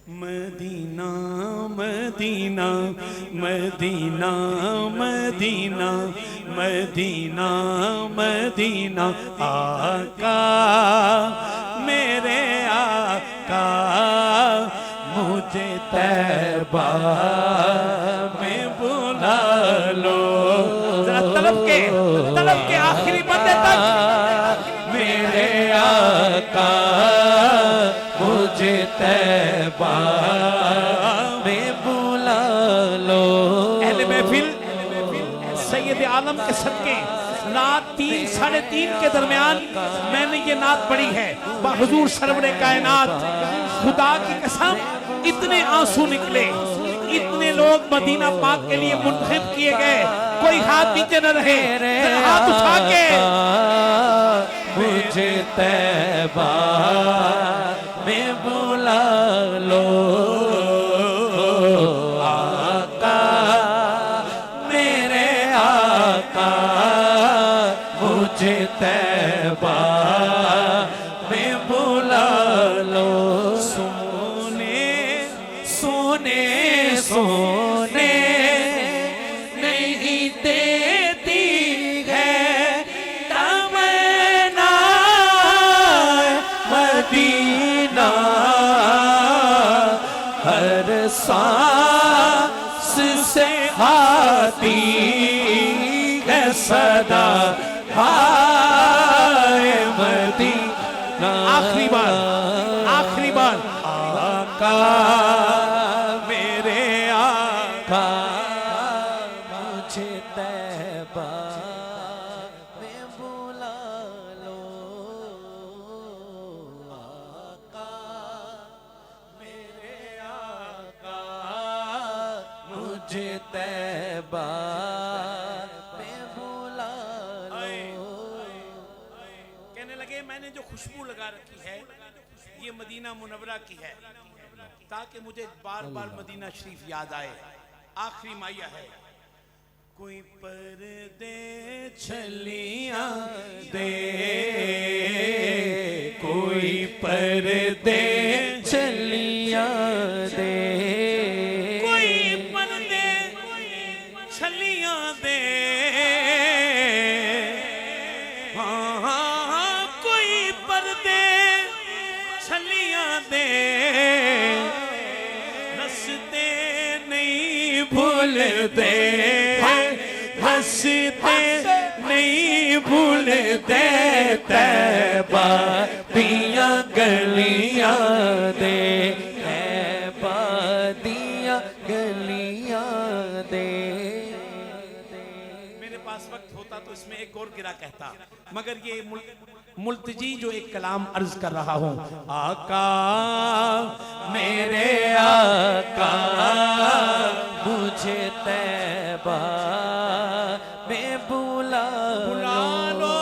Medina Medina Medina Medina Medina Medina आका मेरे आका मुझे तैबा में बुला लो। जरा तलब के आखिरी बंदे तक मेरे आका मुझे तैबा में बुला लो। अहले महफिल सैयद आलम के सदके रात 3 साढ़े 3 के दरमियान मैंने ये नात पढ़ी है। हुजूर सरवरे कायनात खुदा की कसम इतने आंसू निकले, इतने लोग मदीना पाक के लिए मुंतखब किए गए, कोई हाथ नीचे न रहे। हाथ उठा के मुझे तैबा में बुला लो आका मेरे आका मुझे तैबा में बुला लो। सोने सोने सोने नहीं देती है तमन्ना मदीना, हर सांस से आती है सदा हाय मदीना। आखिरी बार आका मेरे आका मुझे तैबा में बुला लो आका मेरे आका मुझे तैबा में बुला लो। कहने लगे मैंने जो खुशबू लगा रखी है ये मदीना मुनव्वरा की है ताकि मुझे बार बार मदीना शरीफ याद आए। आखिरी माया है कोई पर्दे छलियां दे, कोई पर्दे छलियां दे, कोई पर्दे छलियां दे, हाँ हाँ कोई पर्दे छलियां दे, हंसते नहीं भूलते, हंसते नहीं भूलते तैबा दिया गलियां दे, तैबा दिया गलियां दे। मेरे पास वक्त होता तो इसमें एक और गिरा कहता, मगर ये मुल्तजी जो एक कलाम अर्ज कर रहा हूं। आका मेरे आका मुझे तैबा में बुला लो